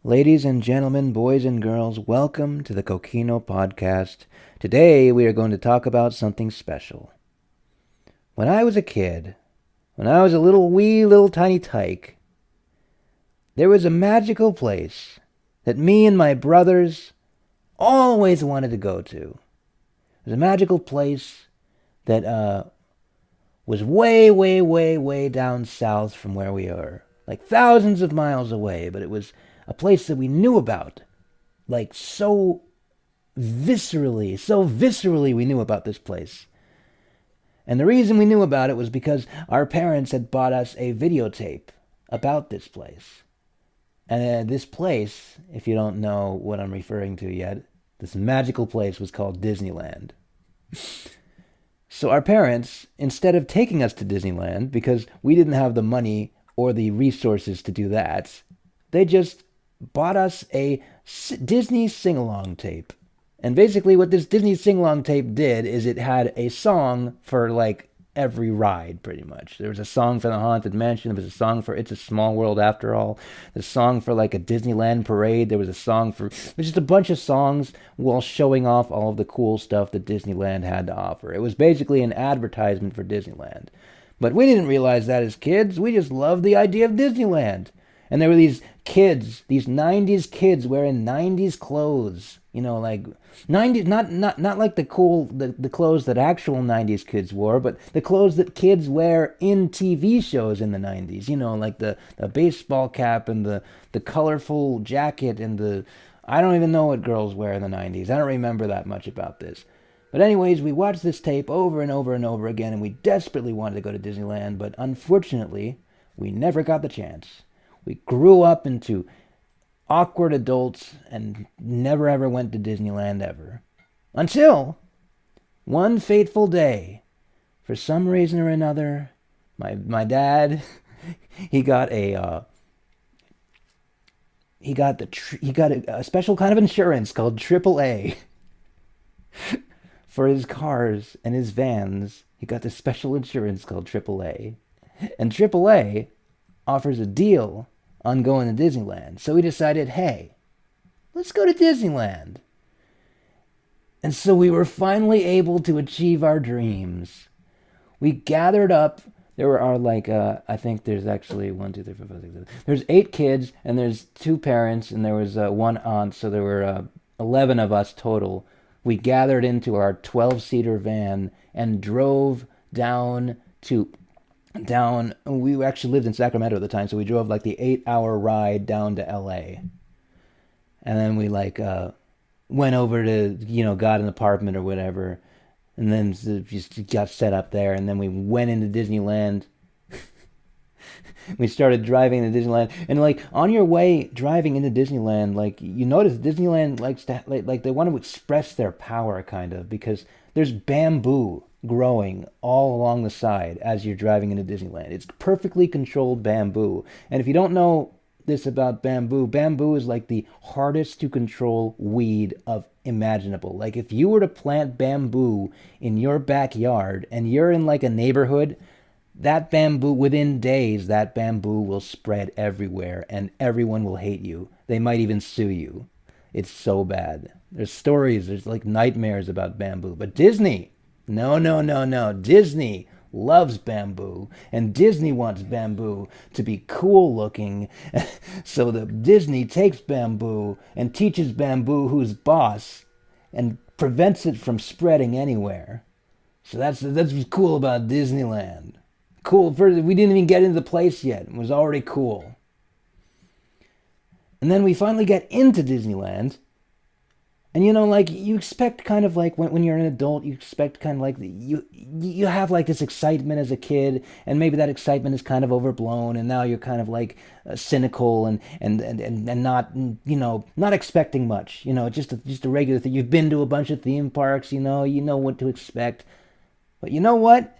Ladies and gentlemen, boys and girls, welcome to the Kokino Podcast. Today we are going to talk about something special. When I was a kid, when I was a little tiny tyke, there was a magical place that me and my brothers always wanted to go to. It was a magical place that was way down south from where we are. Like thousands of miles away, but it was a place that we knew about. Like so viscerally we knew about this place. And the reason we knew about it was because our parents had bought us a videotape about this place. And this place, if you don't know what I'm referring to yet, this magical place was called Disneyland. So our parents, instead of taking us to Disneyland, because we didn't have the money or the resources to do that, they just bought us a Disney sing-along tape. And basically what this Disney sing-along tape did is it had a song for like every ride, pretty much. There was a song for the Haunted Mansion. There was a song for It's a Small World After All. The song for like a Disneyland parade. There was a song for... There's just a bunch of songs while showing off all of the cool stuff that Disneyland had to offer. It was basically an advertisement for Disneyland. But we didn't realize that as kids. We just loved the idea of Disneyland. And there were these kids, these 90s kids wearing 90s clothes. You know, like 90s, not like the clothes that actual 90s kids wore, but the clothes that kids wear in TV shows in the 90s. You know, like the baseball cap and the colorful jacket and the... I don't even know what girls wear in the 90s. I don't remember that much about this. But anyways, we watched this tape over and over and over again, and we desperately wanted to go to Disneyland, but unfortunately, we never got the chance. We grew up into awkward adults and never ever went to Disneyland ever. Until one fateful day, for some reason or another, my dad, he got a special kind of insurance called AAA. For his cars and his vans, he got this special insurance called AAA. And AAA offers a deal on going to Disneyland. So we decided, hey, let's go to Disneyland. And so we were finally able to achieve our dreams. We gathered up. There are like, I think there's actually 1, 2, 3, 4, 5, 6, 7. There's 8 kids, and there's 2 parents, and there was 1 aunt. So there were 11 of us total. We gathered into our 12-seater van and drove down. We actually lived in Sacramento at the time, so we drove like the 8-hour ride down to LA. And then we like went over to, got an apartment or whatever, and then just got set up there, and then we went into Disneyland. We started driving into Disneyland, and like on your way driving into Disneyland, like you notice Disneyland likes to like they want to express their power kind of, because there's bamboo growing all along the side as you're driving into Disneyland. It's perfectly controlled bamboo. And if you don't know this about bamboo is like the hardest to control weed of imaginable. Like if you were to plant bamboo in your backyard and you're in like a neighborhood, that bamboo, within days, that bamboo will spread everywhere and everyone will hate you. They might even sue you. It's so bad. There's like nightmares about bamboo. But Disney, no. Disney loves bamboo, and Disney wants bamboo to be cool looking. So the Disney takes bamboo and teaches bamboo who's boss and prevents it from spreading anywhere. So that's what's cool about Disneyland. Cool. First, we didn't even get into the place yet. It was already cool. And then we finally get into Disneyland. And like you expect kind of like when you're an adult, you expect kind of like you have like this excitement as a kid, and maybe that excitement is kind of overblown, and now you're kind of like cynical and not not expecting much. Just a regular thing. You've been to a bunch of theme parks, you know what to expect. But you know what?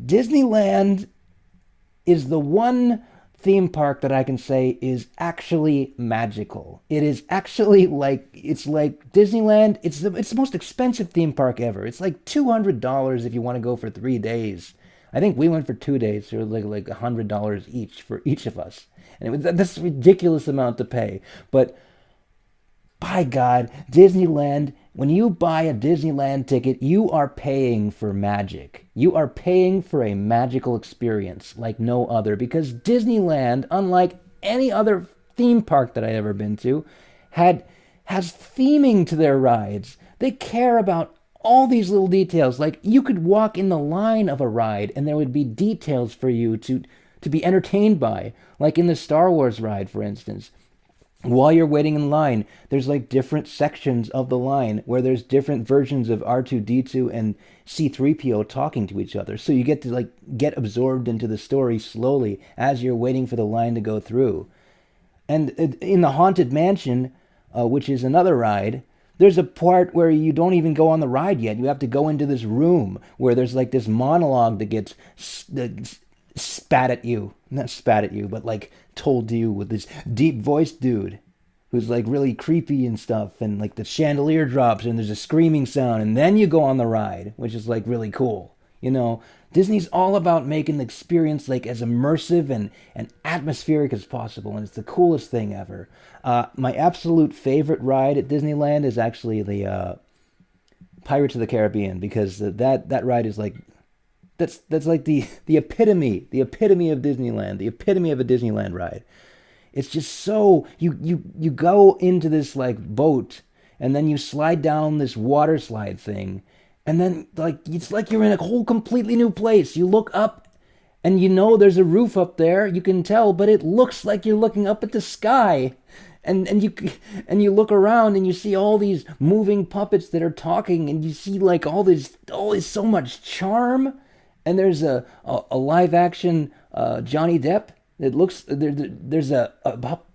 Disneyland is the one theme park that I can say is actually magical. It is actually it's like Disneyland. It's the most expensive theme park ever. It's like $200 if you want to go for 3 days. I think we went for 2 days, so it was like $100 each for each of us, and it was this ridiculous amount to pay. But by God, Disneyland, when you buy a Disneyland ticket, you are paying for magic. You are paying for a magical experience like no other, because Disneyland, unlike any other theme park that I've ever been to, has theming to their rides. They care about all these little details. Like, you could walk in the line of a ride and there would be details for you to be entertained by. Like in the Star Wars ride, for instance. While you're waiting in line, there's like different sections of the line where there's different versions of R2-D2 and C-3PO talking to each other. So you get to like get absorbed into the story slowly as you're waiting for the line to go through. And in the Haunted Mansion, which is another ride, there's a part where you don't even go on the ride yet. You have to go into this room where there's like this monologue that gets spat at you. Not spat at you, but like told to you with this deep voiced dude who's like really creepy and stuff, and like the chandelier drops and there's a screaming sound, and then you go on the ride, which is like really cool. You know, Disney's all about making the experience like as immersive and atmospheric as possible, and it's the coolest thing ever. My absolute favorite ride at Disneyland is actually the Pirates of the Caribbean, because that ride is like that's like the epitome of Disneyland, the epitome of a Disneyland ride. It's just so you go into this like boat, and then you slide down this water slide thing. And then, like, it's like you're in a whole completely new place. You look up, and you know there's a roof up there. You can tell, but it looks like you're looking up at the sky. And you look around, and you see all these moving puppets that are talking, and you see like all this so much charm. And there's a live action Johnny Depp. It looks there's a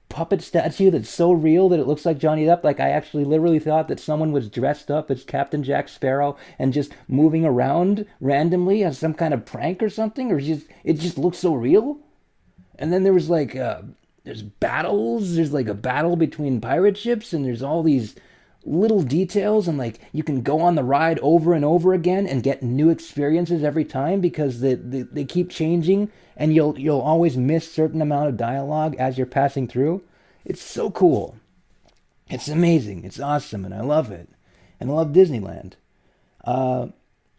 puppet statue that's so real that it looks like Johnny Depp. Like, I actually literally thought that someone was dressed up as Captain Jack Sparrow and just moving around randomly as some kind of prank or something, or it just looks so real. And then there was like there's battles. There's like a battle between pirate ships, and there's all these little details, and like you can go on the ride over and over again and get new experiences every time, because they keep changing, and you'll always miss certain amount of dialogue as you're passing through. It's so cool. It's amazing. It's awesome, and I love it. And I love Disneyland. And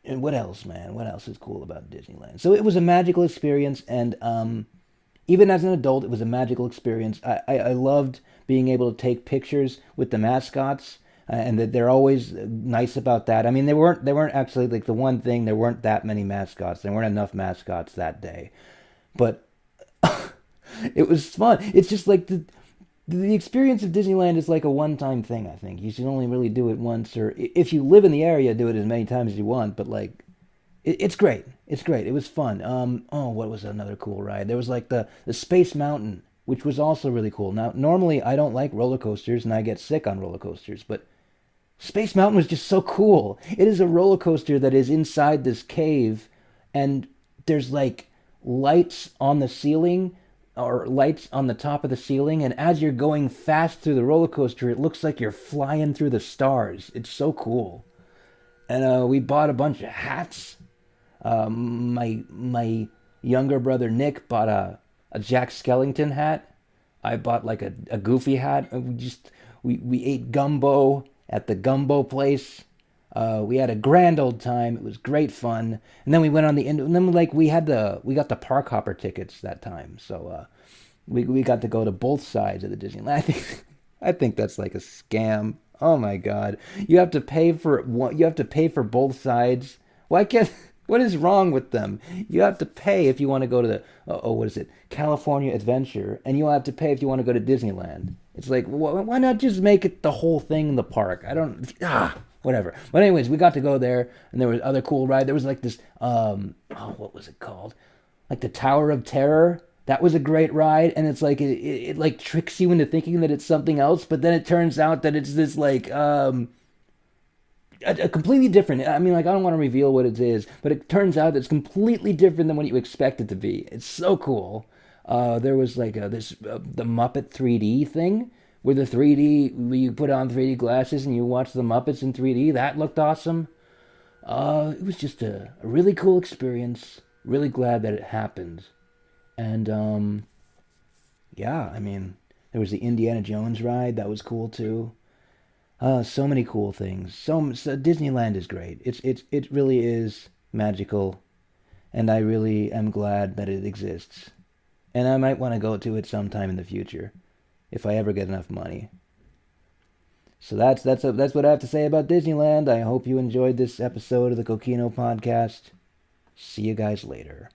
what else, man? What else is cool about Disneyland? So it was a magical experience, and even as an adult, it was a magical experience. I loved being able to take pictures with the mascots. And that they're always nice about that. I mean, they weren't actually like the one thing. There weren't that many mascots. There weren't enough mascots that day, but it was fun. It's just like the experience of Disneyland is like a one-time thing. I think you should only really do it once, or if you live in the area, do it as many times as you want. But like, it's great. It's great. It was fun. What was another cool ride? There was like the Space Mountain, which was also really cool. Now, normally I don't like roller coasters, and I get sick on roller coasters, but Space Mountain was just so cool. It is a roller coaster that is inside this cave, and there's like lights on the ceiling, or lights on the top of the ceiling, and as you're going fast through the roller coaster, it looks like you're flying through the stars. It's so cool. And we bought a bunch of hats. My younger brother Nick bought a Jack Skellington hat. I bought like a Goofy hat. We ate gumbo at the gumbo place. We had a grand old time. It was great fun. And then we went on and then like we got the park hopper tickets that time. So we got to go to both sides of the Disneyland. I think that's like a scam. Oh my God. You have to pay for both sides. Why can't What is wrong with them? You have to pay if you want to go to the what is it? California Adventure, and you'll have to pay if you want to go to Disneyland. It's like, why not just make it the whole thing in the park? Whatever. But anyways, we got to go there, and there was other cool ride. There was like this, what was it called? Like the Tower of Terror. That was a great ride, and it's like it like tricks you into thinking that it's something else, but then it turns out that it's this like a completely different. I mean, like, I don't want to reveal what it is, but it turns out it's completely different than what you expect it to be. It's so cool. There was like the Muppet 3D thing, where you put on 3D glasses and you watch the Muppets in 3D. That looked awesome. It was just a really cool experience. really glad that it happened. And yeah, I mean, there was the Indiana Jones ride. That was cool too. So many cool things. So Disneyland is great. It really is magical, and I really am glad that it exists. And I might want to go to it sometime in the future, if I ever get enough money. So that's what I have to say about Disneyland. I hope you enjoyed this episode of the Kokino Podcast. See you guys later.